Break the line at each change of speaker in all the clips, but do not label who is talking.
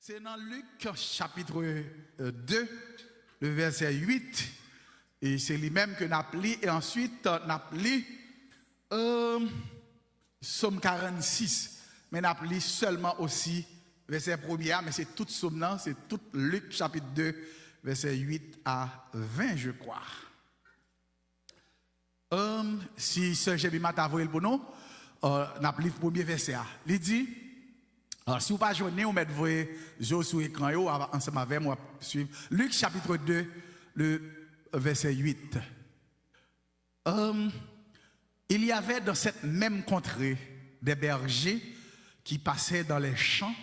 C'est dans Luc chapitre 2, le verset 8. Et c'est lui-même que nous avons lu. Et ensuite, nous avons lu Somme 46. Mais nous avons lu seulement aussi verset 1er. Mais c'est tout Somme, c'est tout Luc chapitre 2, verset 8 à 20, je crois. Si Sœur Jemima t'a envoyé pour nous, nous avons lu le premier verset. Il dit, alors, si vous ne pas joindre, vous mettez vos yeux sur l'écran, ensemble avec moi, suivre. Luc chapitre 2, le verset 8. Il y avait dans cette même contrée des bergers qui passaient dans les champs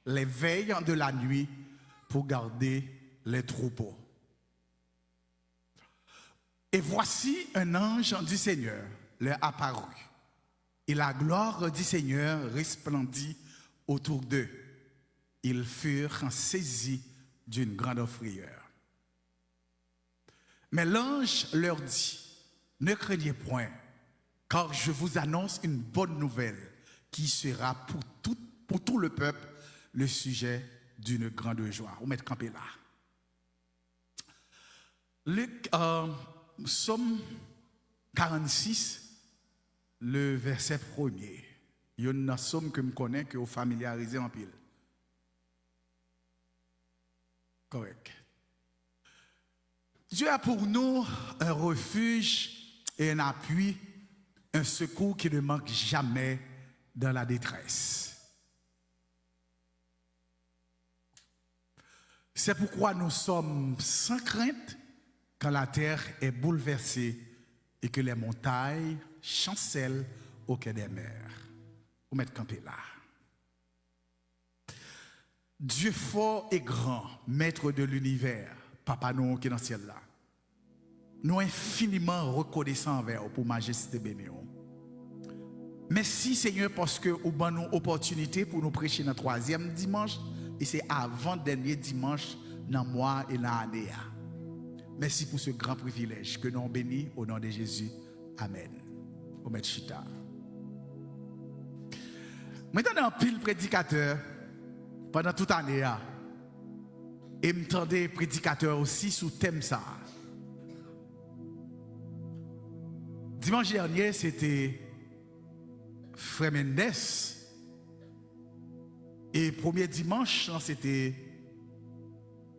les veilles de la nuit pour garder les troupeaux. Et voici un ange du Seigneur leur apparut. Et la gloire du Seigneur resplendit autour d'eux. Ils furent saisis d'une grande frayeur. Mais l'ange leur dit, ne craignez point, car je vous annonce une bonne nouvelle qui sera pour tout le peuple le sujet d'une grande joie. On met campé là. Luc, Somme 46, le verset 1er. Il y a une somme que je connais, que vous familiarisez en pile. Correct. Dieu a pour nous un refuge et un appui, un secours qui ne manque jamais dans la détresse. C'est pourquoi nous sommes sans crainte quand la terre est bouleversée et que les montagnes chancellent au quai des mers. Vous mettez campé là. Dieu fort et grand, maître de l'univers, Papa nous qui est dans le ciel là. Nous infiniment reconnaissants envers pour majesté bénéon. Merci Seigneur parce que vous avez nous opportunité pour nous prêcher dans le 3e dimanche et c'est avant-dernier dimanche dans le mois et dans l'année. Merci pour ce grand privilège que nous bénis au nom de Jésus. Amen. Vous mettez chita. Maintenant, un pile prédicateur pendant toute l'année. Et me tendais prédicateur aussi sous thème ça. Dimanche dernier, c'était Frère Mendes. Et premier dimanche, c'était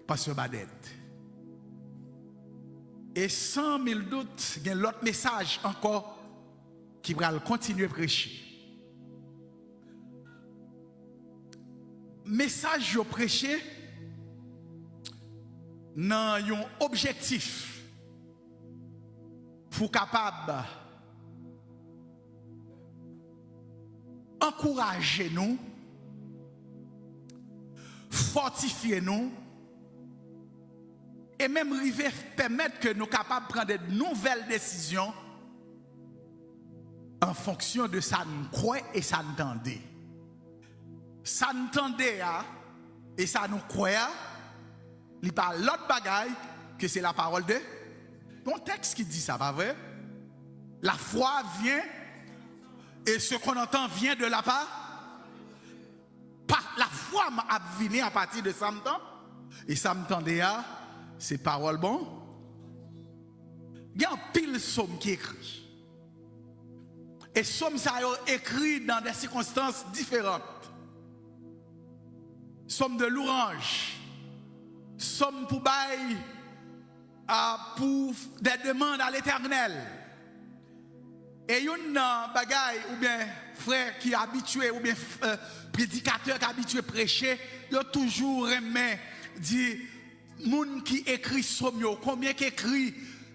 Pasteur Badet. Et sans mille doutes, il y a l'autre message encore qui va continuer à prêcher. Message yo prêché dans un objectif pour capable encourager nous, fortifier nous et même permettre que nous capables de prendre de nouvelles décisions en fonction de ça nous croit et ça nous entendait. Ça nous entendait et ça nous croit, il n'y a pas l'autre bagaille que c'est la parole de ton texte qui dit ça, pas vrai? La foi vient et ce qu'on entend vient de la part. La foi m'a venu à partir de ça m'entend et ça m'entendait c'est parole bon. Il y a un pile somme qui écrit. Et somme ça écrit dans des circonstances différentes. Somme de l'orange, somme pour bail, pour des demandes à l'Éternel. Et une bagaille ou bien frère qui est habitué ou bien prédicateur qui est habitué à prêcher, il a toujours aimé dire moun qui écrit somme combien qui écrit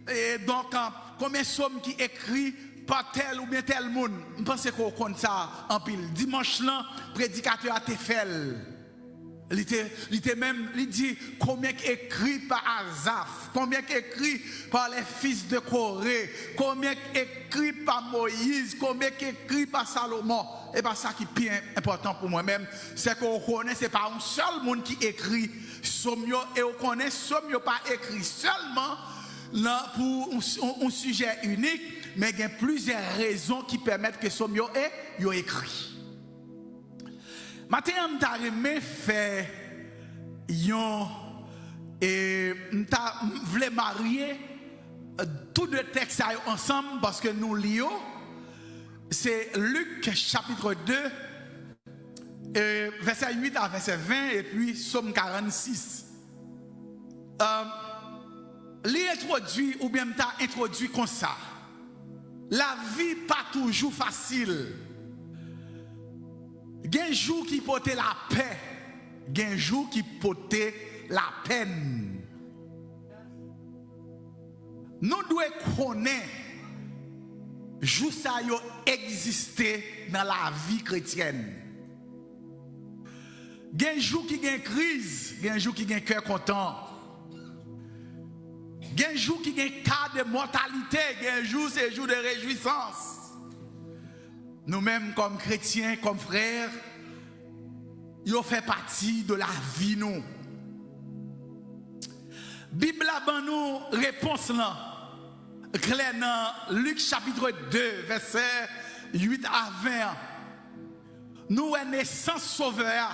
et donc combien somme qui écrit par tel ou bien tel monde. Je pense qu'on compte ça en pile. Dimanche là, prédicateur a été fait. Il était même, il dit combien écrit par Asaph, combien écrit par les fils de Corée, combien écrit par Moïse, combien écrit par Salomon. Et pas ça qui est bien important pour moi-même, c'est qu'on connaît, c'est pas un seul monde qui écrit Sommio et on connaît Sommio pas écrit seulement là pour un sujet unique, mais il y a plusieurs raisons qui permettent que Sommio est écrit. Maintenant, je vais faire et voulons marier tous deux textes ensemble parce que nous lions. C'est Luc chapitre 2, verset 8 à verset 20, et puis Psaume 46. L'introduit, ou bien m'ta introduit comme ça. La vie pas toujours facile. Il y a un jour qui portait la paix, il y a un jour qui portait la peine. Nous devons connaître jour ça yo existé dans la vie chrétienne. Il y a un jour qui y a une crise, il y a un jour qui y a un cœur content. Il y a un jour qui y a un cas de mortalité, il y a un jour c'est un jour de réjouissance. Nous-mêmes comme chrétiens, comme frères, ils fait partie de la vie nous. Bible a nous réponse là. Claire dans Luc chapitre 2 verset 8 à 20. Nous avons naissance sauveur.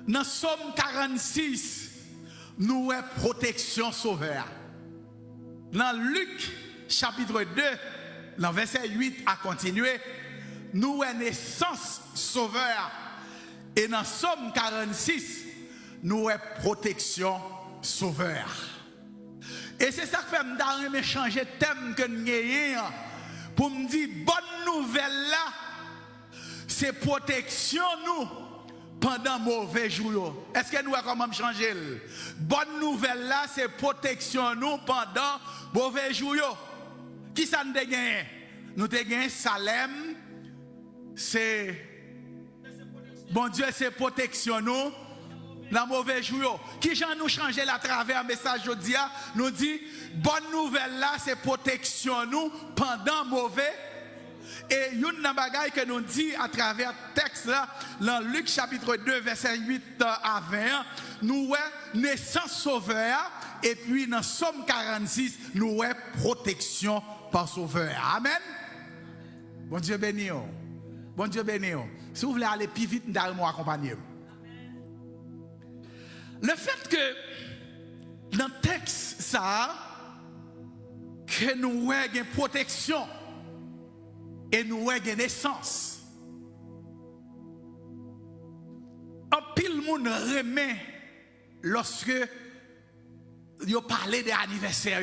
Dans Psaume 46, nous avons protection sauveur. Dans Luc chapitre 2, dans verset 8 à continuer, nous avons naissance sauveur. Et dans Psaume 46, nous avons protection sauveur. Et c'est ça que fait me changer de thème que nous avons pour me dire bonne nouvelle là, c'est protection nous pendant mauvais jours. Est-ce que nous avons comment changer? Bonne nouvelle là, c'est protection nous pendant mauvais jours. Qui ça nous a gagné? Nous avons gagné Salem, c'est bon Dieu, c'est protection nous. Dans mauvais jour, qui j'en nous changer à travers un message aujourd'hui, nous dit bonne nouvelle là, c'est protection nous pendant mauvais. Et une bagaille que nous dit à travers texte là, dans Luc chapitre 2 verset 8 à 20, nous avons naissance sauveur, et puis dans Psaume 46, nous avons protection par sauveur. Amen. Bon Dieu béni. Bon Dieu béni. Si vous voulez aller plus vite, nous allons accompagner. Le fait que dans le texte, ça, que nous avons une protection et nous avons une naissance. Un pile monde remet lorsque vous parlez des anniversaires.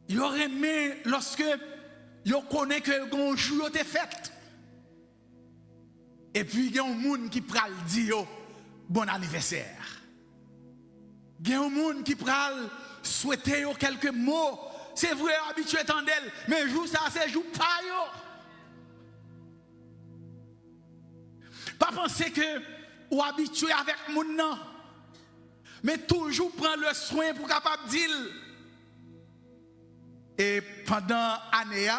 Vous remet lorsque vous connaissez que un jour est fait. Et puis, il y a un monde qui pral dire bon anniversaire. Il y a un monde qui pral souhaiter quelques mots. C'est vrai, habitué tandel, mais jour ça, c'est jour pas yo. Pas penser que ou habitué avec moun nan, mais toujours prendre le soin pour capable dire. Et pendant l'année,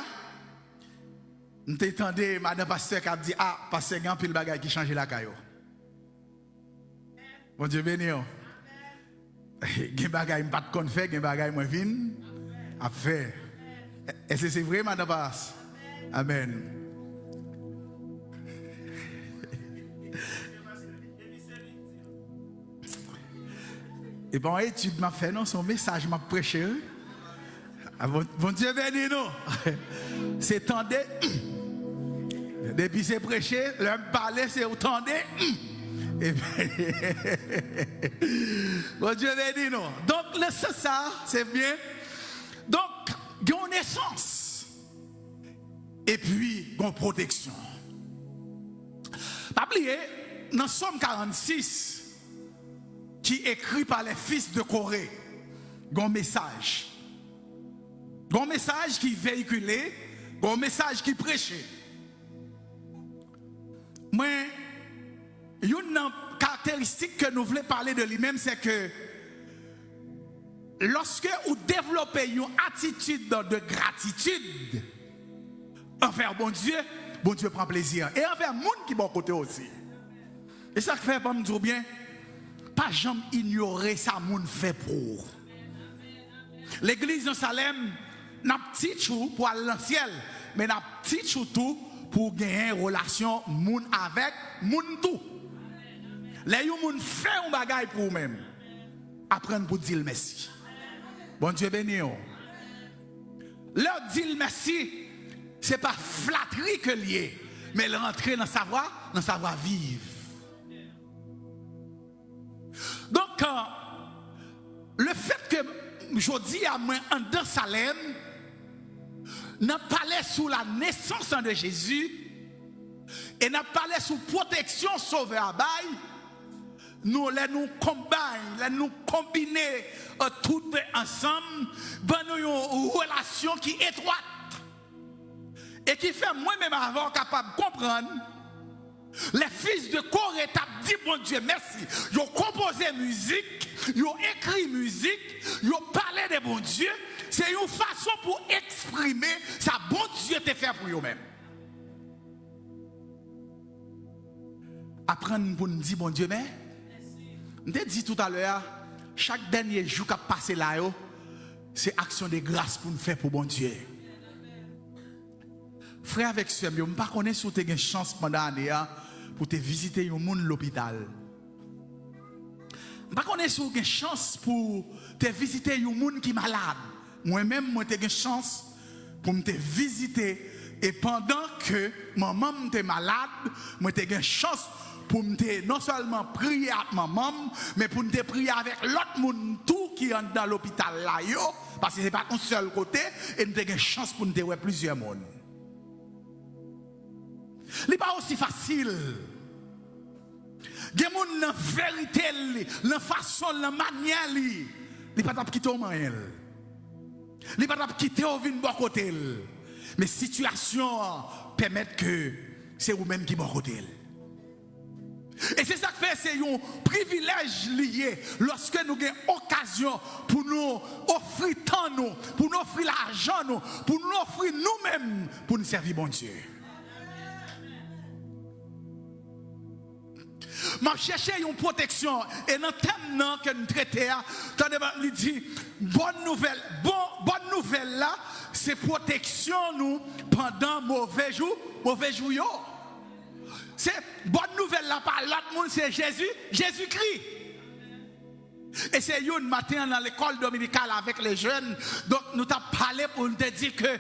nous t'entendez, madame pasteur qui a dit, ah, pasteur, il y a un pile bagay qui change la caillou. Bon Dieu béni. Il y a un bagay qui ne pas de faire, il y a un bagay qui vient à faire. Est-ce que c'est vrai, madame pasteur? Amen. Et bon, étude m'a fait, non, son message m'a prêché. Bon Dieu béni, non. C'est tendez. Depuis c'est prêché, l'homme parlait, c'est tendez. Bon Dieu béni, non. Donc, c'est ça, c'est bien. Donc, il y a une naissance. Et puis, il y a une protection. Pas oublier, dans Psaume 46, qui est écrit par les fils de Corée, il y a un message. Il y a un message qui est véhiculé, il y a un message qui est prêché. Mais, une caractéristique que nous voulons parler de lui-même, c'est que lorsque vous développez une attitude de gratitude envers bon Dieu prend plaisir. Et envers le monde qui est bon côté aussi. Et ça fait pas me dire bien, pas jamais ignorer ça le monde fait pour. L'église de Salem n'a petit chou pour aller dans le ciel, mais n'a petit chou tout pour gagner une relation moun avec moun tout. Les gens fait un bagage pour vous-même. Apprendre pour dire merci. Bon Dieu béni. Leur dire merci, ce n'est pas flatterie que lié, mais leur entrer dans savoir vivre. Donc, le fait que je dis à moi en dans Salem, n'a parlé sous la naissance de Jésus et n'a parlé sous protection sauveur à bail, nous nous combiner tout ensemble, dans une relation qui est étroite et qui fait moi-même avoir capable de comprendre. Les fils de Corée t'ont dit bon Dieu merci. Ils ont composé musique, ils ont écrit musique, ils ont parlé de bon Dieu. C'est une façon pour exprimer ça bon Dieu te fait pour eux-mêmes. Apprendre pour nous dire bon Dieu mais je t'ai dit tout à l'heure, chaque dernier jour qui a passé là, c'est action de grâce pour nous faire pour bon Dieu. Frère avec soeur, je ne sais pas si tu as une chance pendant l'année pour te visiter un monde l'hôpital. Je ne sais pas si tu as une chance pour te visiter un monde qui est malade. Moi-même, j'ai une chance pour me visiter. Et pendant que maman est malade, j'ai une chance pour me non seulement prier avec maman, mais pour me prier avec l'autre monde tout qui est dans l'hôpital là. Parce que ce n'est pas un seul côté. Et j'ai une chance pour me voir plusieurs mondes. Ce n'est pas aussi facile. Il y a des gens dans la vérité, dans la façon, dans la manière, ils ne peuvent pas quitter au moyen. Ils ne peuvent pas quitter au vin bon côté. Mais la situation permet que c'est vous-même qui bon côté. Et c'est ça que fait, c'est un privilège lié lorsque nous avons occasion pour nous offrir temps, pour nous offrir l'argent, pour nous offrir nous-mêmes, pour nous servir bon Dieu. Je cherche une protection. Et dans le thème que nous traitons, il dit bonne nouvelle là, c'est protection nous pendant mauvais jour. C'est bonne nouvelle là par l'autre monde, c'est Jésus-Christ. Et c'est un matin dans l'école dominicale avec les jeunes. Donc nous t'avons parlé pour nous dire que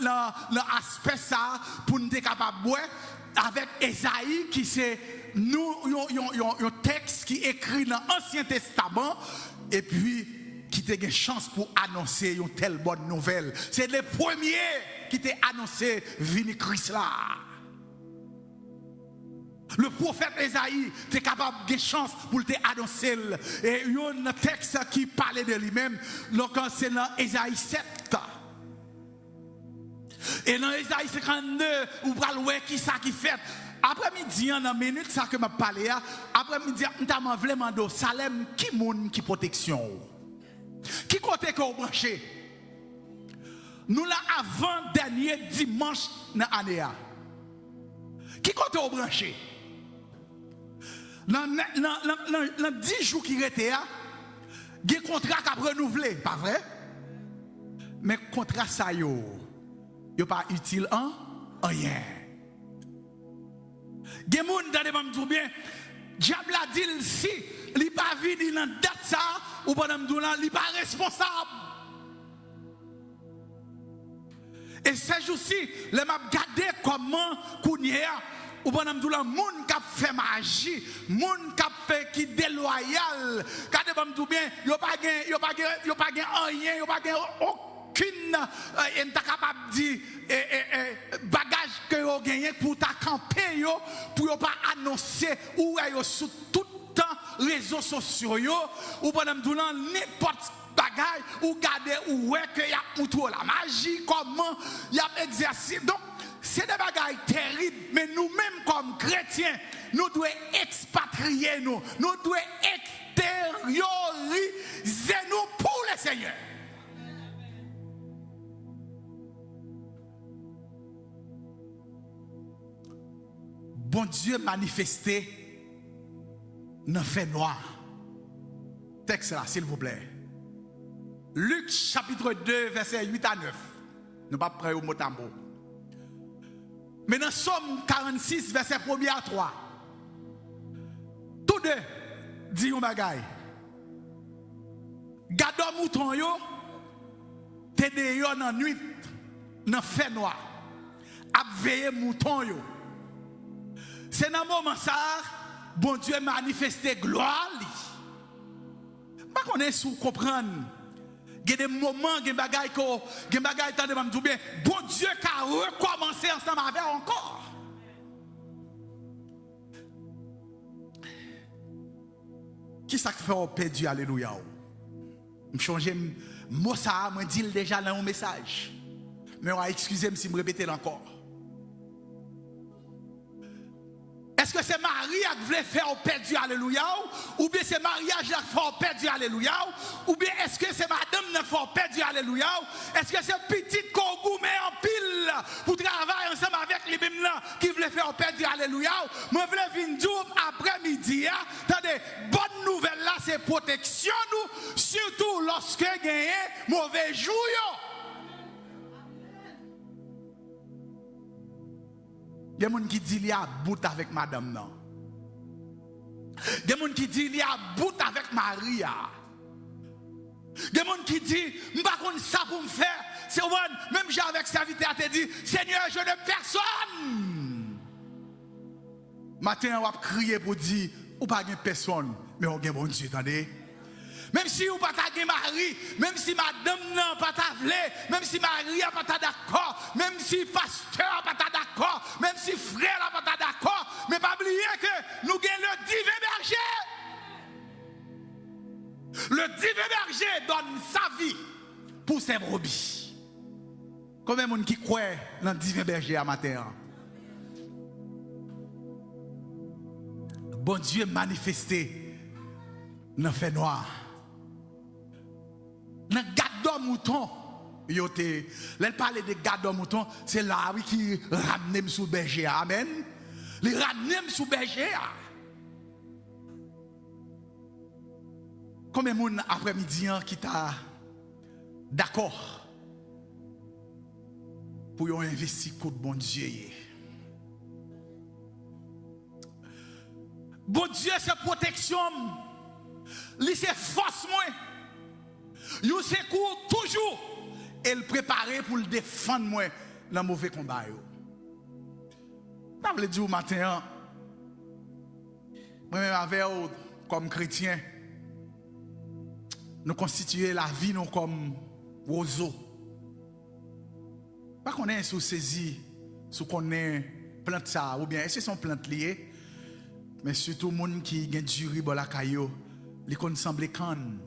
l'aspect ça, pour nous être capable de boire avec Esaïe qui c'est un texte qui est écrit dans l'Ancien Testament et puis qui t'a une chance pour annoncer une telle bonne nouvelle. C'est les premiers qui t'ont annoncé venir Christ là. Le prophète Esaïe était capable de chance pour te annoncer. Et il y a un texte qui parlait de lui-même. Donc c'est dans Esaïe 7. Et dans Esaïe 52, vous parlez ouais qui ça qui fait. Après-midi, dans minute ça que m'a parlé, après-midi, on vraiment de Salem qui moun qui protection. Qui côté que vous branchez? Nous là avant dernier dimanche dans l'année. Qui côté vous branchez? Dans 10 jours qui restent, il y a un contrat qui a renouvelé, pas vrai? Mais le contrat, ça n'est pas utile en rien. Il y a des gens qui disent bien, diable a dit si il n'est pas venu dans la date, ça, ou pas il n'est pas responsable. Et ces jours-ci, je vais regarder comment Kounia, ou pas le monde qui a fait magie, le monde qui a fait qui déloyal, regardez bien, il n'y a pas rien, il n'y a pas aucune capable de dire bagage que vous gagnez pour ta campagne, pour ne pas annoncer ou sur tout le temps réseaux sociaux, ou pas n'importe bagage, ou garder ou ouais que y a la magie, comment y a exercice. Donc, c'est des bagages terribles, mais nous-mêmes comme chrétiens, nous devons expatrier nous devons extérioriser nous pour le Seigneur. Bon Dieu manifesté dans fait noir. Texte là, s'il vous plaît. Luc chapitre 2, verset 8 à 9. Nous ne pas prêts au mot à mot. Mais dans Somme 46, verset 1 à 3. Tout deux dit un bagay. Gado mouton yo te de yo dans nuit dans fait noir. A veiller mouton yo. C'est dans moment ça bon Dieu manifesté gloire li. Pas connait sous comprendre. Il y a des moments, il y a des bagailles qui bien. Bon Dieu qui a recommencé ensemble avec encore. Qui ça fait au perdu, alléluia? Je change mot ça, je dis déjà dans un message. Mais excusez-moi si je me répète encore. Est-ce que c'est Marie qui voulait faire au perdu, alléluia? Ou bien c'est mariage qui fait au perdu, alléluia? Ou bien est-ce que c'est madame qui fait au perdu, alléluia? Est-ce que c'est petite qu'on met en pile pour travailler ensemble avec les bim qui voulait faire au perdu, alléluia? Moi je voulais venir après-midi. Attendez, bonne nouvelle là, c'est protection nous, surtout lorsque gagne mauvais jour. Il y a des gens qui disent qu'il y a bout avec madame. Non. Il y a des gens qui disent qu'il y a bout avec Maria. Il y a des gens qui disent, je ne sais pas ça pour me faire. C'est même j'ai avec serviteur te dit, Seigneur, je n'ai personne. Matin, on va crier pour dire, ou pas de personne, mais on a bon Dieu, attendez. Même si vous pas de mari, même si madame n'a pas de même si Marie n'a pas d'accord, même si pasteur n'a pas d'accord, même si frère n'a pas d'accord, mais pas oublier que nous avons le divin berger. Le divin berger donne sa vie pour ses brebis. Combien de gens qui croient dans le divin berger à matin? Bon Dieu manifesté dans le fait noir. Dans gado mouton, elle parle de gado mouton, c'est là qui ramène sous berger. Amen. Les ramène sous berger. Combien de monde après-midi qui t'a d'accord pour y investir contre bon Dieu? Bon Dieu, c'est protection. Lui, c'est force moi. Yo secours toujours et le préparer pour le défendre moi dans mauvais combat yo. Je veux dire au matin moi même avec comme chrétien nous constituer la vie nous comme roseau. Pas qu'on est sous saisi, sous qu'on est plante ça ou bien est-ce sont plantes liées mais surtout monde qui gagne du riz dans la caillou, les qu'on semble canne.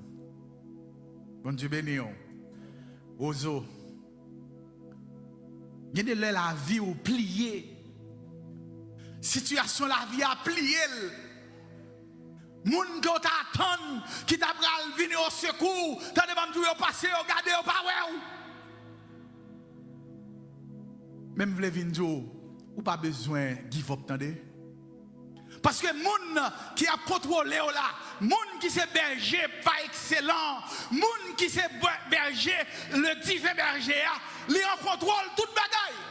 Bon Dieu béni. Ozo. Il y a de la vie ou plié. Situation la vie a plié. Moun qui t'attend, qui t'a pral venir au secours, t'as demandé de passer, regarder, pas ouais. Même vle venir ou pas besoin give up, attendez. Parce que moun qui a contrôlé là, moun qui c'est berger pas excellent, moun qui c'est berger, le divin berger, il en contrôle toute bagaille.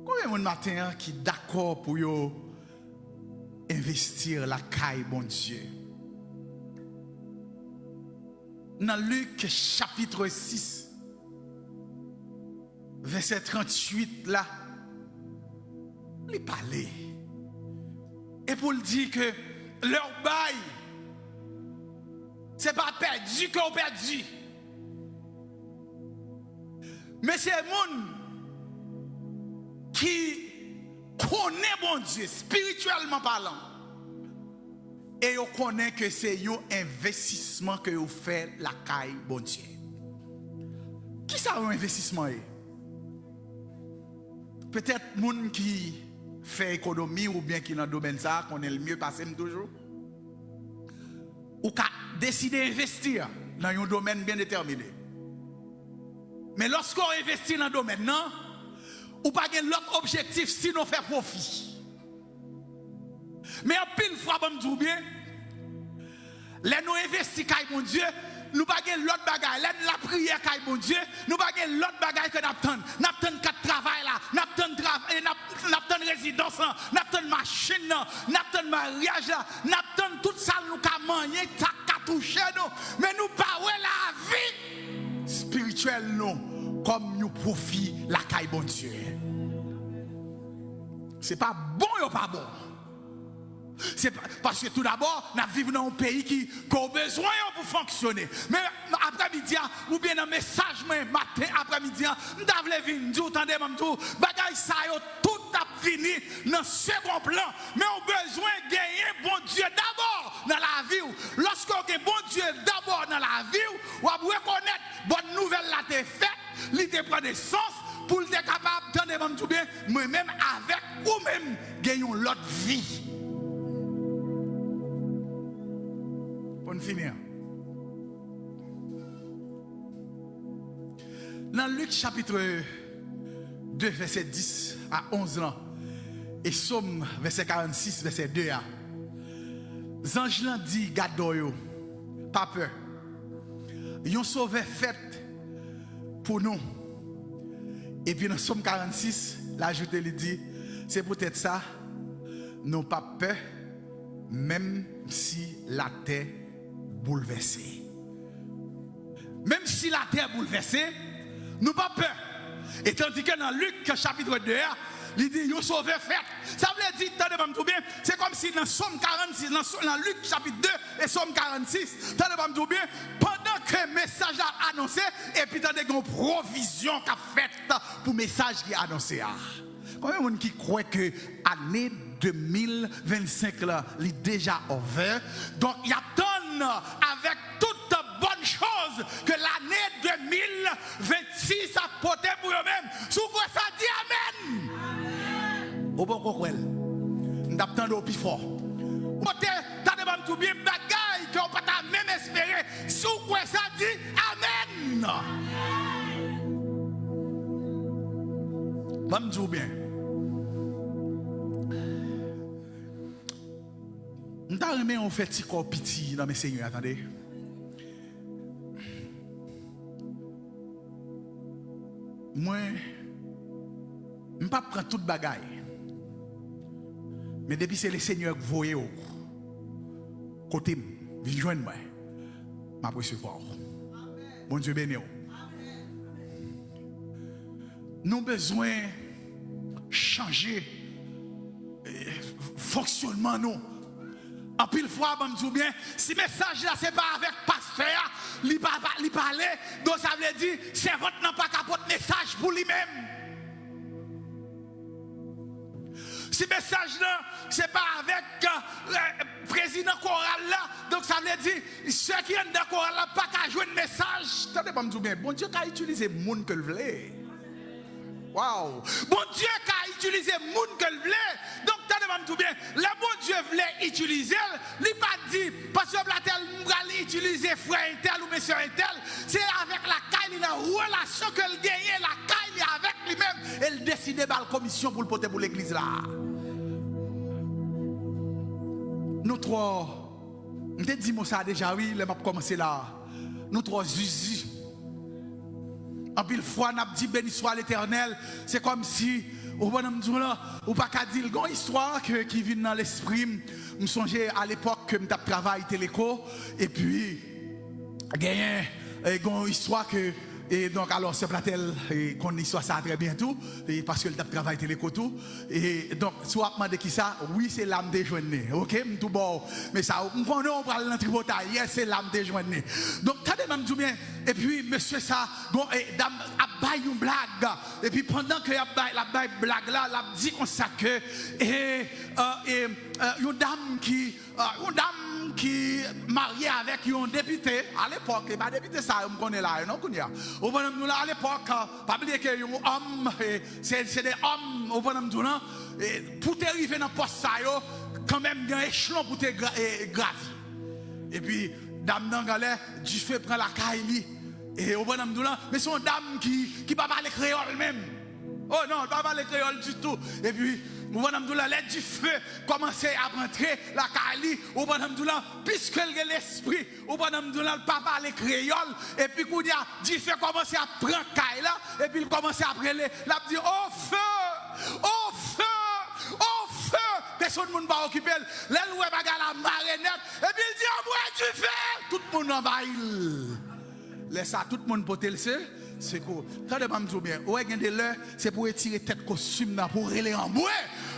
Combien de moun matin qui d'accord pour yo investir la caille bon Dieu? Dans Luc chapitre 6, verset 38 là, il parlait. Et pour le dire que leur bail, ce n'est pas perdu qu'on perdu. Mais c'est un monde qui connaît bon Dieu, spirituellement parlant. Et on connaît que c'est un investissement que vous faites la caille bon Dieu. Qui ça un investissement? Peut-être monde qui fait économie ou bien qui dans le domaine ça qu'on est le mieux passé toujours. Ou qui décider d'investir dans un domaine bien déterminé. Mais lorsqu'on investit dans un domaine, non, ou pas l'autre objectif sinon faire profit. Mais en pile fois, bon Dieu bien, les nous investissons, mon Dieu, nous pas l'autre bagaille, la prière, mon Dieu, nous pas l'autre bagaille que nous attendons. Nous attendons 4 travail là, nous attendons résidence dépenses, n'attend machine, n'attend mariage, n'attend tout ça nous ka manger, ça ka toucher nous, mais nous pas la vie spirituelle nous comme nous profit la caille bon Dieu. C'est pas bon ou pas bon. C'est parce que tout d'abord, nous vivons dans un pays qui a besoin pour fonctionner. Mais après-midi, ou bien un message matin, après-midi, nous devons venir dire, attendez, bagay ça tout a fini dans le second plan. Mais on a besoin de gagner bon Dieu d'abord dans la vie. Lorsqu'on a bon Dieu d'abord dans la vie, on va reconnaître bonne nouvelle là t'es faite, il te prend des sens pour être capable d'entendre tout bien, moi-même avec ou même gagnons l'autre vie. Pour finir. Dans Luc chapitre 2, verset 10 à 11 ans, et Somme, verset 46, verset 2 à. Zange l'an dit, garde-yo, pas peur. Yon sauveur fait pour nous. Et puis dans Somme 46, l'ajoute il dit, c'est peut-être ça, nous pas peur, même si la terre bouleversée. Même si la terre bouleversée, nous pas peur. Et tandis que dans Luc chapitre 2, il dit, yon sauveur fait. Ça veut dire, attendez, bien, c'est comme si dans Somme 46, dans Luc chapitre 2 et Somme 46, attendez, bien, pendant que le message a annoncé, et puis attendez, une provision qu'a faite pour le message qui a annoncé. Combien de monde qui croit que l'année 2025 là, est déjà ouvert? Donc, il y a avec toute bonne chose que l'année 2026 a porté pour eux-mêmes. Sous quoi ça dit Amen? Au bon coquel, nous attendons au plus fort. Côté, t'as tout bien bagaille que on peut même espérer. Sous quoi ça dit Amen? Va me dire bien. Nous avons fait petit corps petit dans mes seigneurs, attendez. Moi, je ne prends pas toute bagaille. Mais depuis c'est le Seigneur qui voyez au côté, viens joindre moi. Je vais recevoir. Bon Dieu béni. Nous avons besoin de changer fonctionnement nous. En pile fois, je me dis bien, si le message là, ce n'est pas avec le pasteur, il parle, donc ça veut dire, c'est votre n'a pas capote message pour lui-même. Si le message là, ce n'est pas avec le président choral là, donc ça veut dire, ceux qui sont dans le choral là, pas qu'à jouer un message. Attendez, je me dis bien, bon Dieu qui a utilisé le monde que le voulait. Wow. Bon Dieu qui a utilisé le monde que le voulait. Donc, tenez-moi tout bien. Le bon Dieu voulait utiliser, il n'a pas dit, parce que la tel va utiliser frère et tel ou monsieur et tel. C'est avec la caille, la relation que le gagne, la caille avec lui-même. Et il décide de la commission pour le porter pour l'église là. Nous trois, on te dit ça déjà, oui, le m'a commencé là. Nous trois, Zuzi. En pile fois, on a dit béni soit l'Éternel. C'est comme si, au bonhomme du là, ou pas qu'à dire, il y a une histoire qui vient dans l'esprit. Je me songeais à l'époque que je travaillais téléco. Et puis, il y a une histoire que. Et donc, alors, c'est Platel, qu'on histoire ça très bientôt, parce que le travail téléco tout. Et donc, si on a demandé qui ça, oui, c'est l'âme déjeuner. Ok, tout bon. Mais ça, on parle dans le yes, c'est l'âme déjeuner. Donc, t'as des dit bien. Et puis, monsieur, ça, bon, dame, a baillé une blague. Et puis, pendant que la blague là, la dit comme ça que, une dame qui mariée avec un député à l'époque, et pas député ça, on connaît là, non, au bonhomme nous là à l'époque, pas oublier que un homme, c'est des hommes, au bonhomme nous là, pour t'arriver dans le poste ça, quand même, il y a un échelon pour te gravir. Et puis, dame d'Angalais, du feu prend la caille, et au bonhomme nous là, mais c'est une dame qui va parler créole même. Oh non, elle va pas parler créole du tout. Et puis, au bonhomme de la lettre du feu commençait à rentrer la Kali au bonhomme de la, puisque l'esprit au bonhomme de la pas parler créole. Et puis, quand il y a du feu commençait à prendre Kaila, et puis il commençait à brûler. Il a dit, oh feu, oh feu, oh personne ne va occuper. Là, il va la marionnette. Et puis il dit, oh, moi, tu fais. Tout le monde envahit. Laisse ça, tout le monde peut le faire. C'est quoi? Quand je me dis bien, ouais, c'est pour étirer tête costume, pour aller en bois.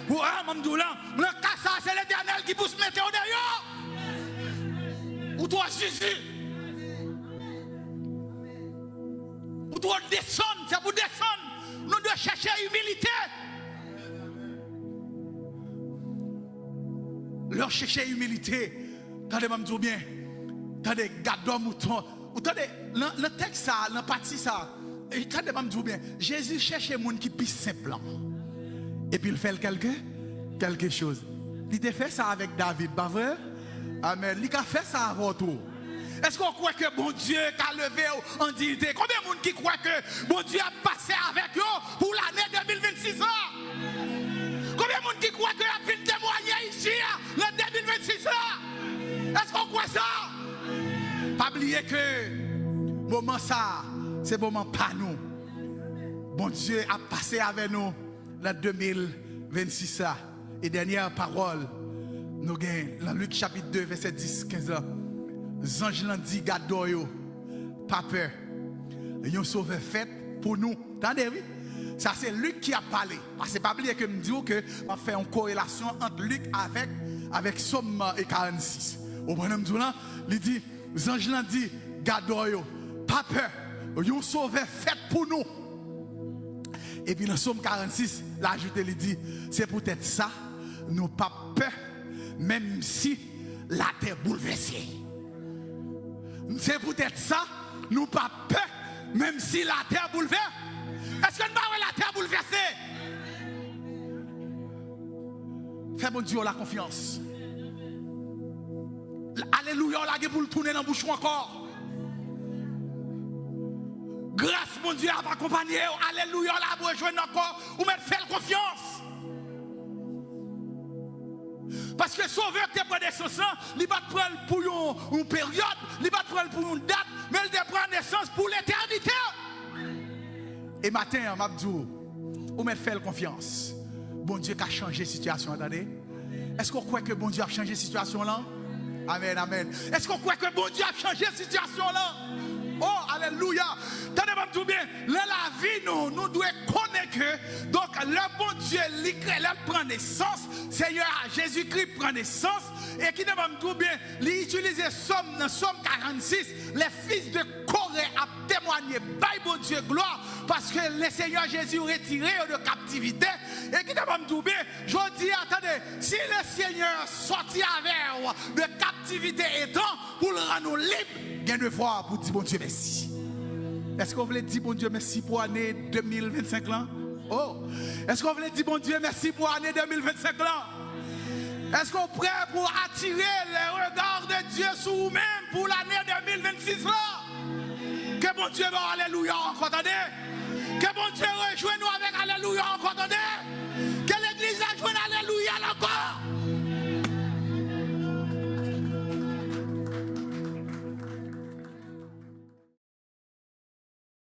Pour Mamdou là, le cassa, c'est l'Éternel qui pousse mettre au derrière. Ou toi, Jésus. Ou toi, descendre, c'est pour descendre. Nous devons chercher humilité. Leur chercher humilité. Quand je me dis bien, quand je garde mouton. Attendez, le texte ça, le parti ça, et quand je me dis bien, Jésus cherche un monde qui est plus simple. Et puis il fait quelque chose. Il a fait ça avec David, pas vrai? Amen. Il a fait ça avant tout. Est-ce qu'on croit que bon Dieu a levé en dignité? Combien de monde qui croit que bon Dieu a passé avec eux pour l'année 2026 là? Combien de monde qui croit qu'il a pu témoigner ici, le 2026 là? Est-ce qu'on croit ça? Pas oublier que moment ça, c'est moment pas nous. Bon Dieu a passé avec nous le 2026 là. Et dernière parole, nous gagnons dans Luc chapitre 2, verset 10-15 ans. Ange l'ont dit, garde-yo, pas peur. Ils ont sauvé fait pour nous. Attendez, oui? Ça c'est Luc qui a parlé. Parce que pas oublier que me dit que on fait une corrélation entre Luc avec Somme et 46. Au bonhomme dit là, il dit, ange l'ont dit, garde-yo, pas peur. Ils ont sauvé fait pour nous. Et puis dans Somme 46, l'ajouté il dit, c'est peut-être ça, nous pas peur, même si la terre bouleversée. C'est peut-être ça, nous pas peur, même si la terre bouleverse. Est-ce que nous pas la terre bouleversée? Fais bon Dieu la confiance. Alléluia, la gueule pour le tourner dans la bouche encore. Grâce mon Dieu à accompagner. Alléluia, la pour rejoindre encore. Ou mettre faire confiance. Parce que sauveur qui prend naissance, il ne va pas prendre pour une période, il ne va pas prendre pour une date, mais il prend naissance pour l'éternité. Et matin, Mabdou, ou mettre faire confiance. Bon Dieu qui a changé la situation, attendez. Est-ce qu'on croit que bon Dieu a changé la situation là? Amen, amen. Est-ce qu'on croit que bon Dieu a changé la situation là? Oh, alléluia. Tenez-moi tout bien. Là, la vie, nous devons connaître que, donc, le bon Dieu, il prend naissance. Seigneur Jésus-Christ prend naissance. Et qui ne tout bien, il utilise Somme 46. Les fils de Corée a témoigné, by bon Dieu, gloire, parce que le Seigneur Jésus retiré de captivité. Et qui ne tout bien, je dis, attendez, si le Seigneur sortit avec de captivité étant pour le rendre libre, gain de foi pour dire bon Dieu merci. Est-ce qu'on voulait dire bon Dieu merci pour l'année 2025 là? Oh, est-ce qu'on voulait dire bon Dieu merci pour l'année 2025 là? Est-ce qu'on est prêt pour attirer les regards de Dieu sur vous-même pour l'année 2026 là? Que bon Dieu va alléluia encore, attendez. Que bon Dieu rejoigne nous avec alléluia encore, attendez.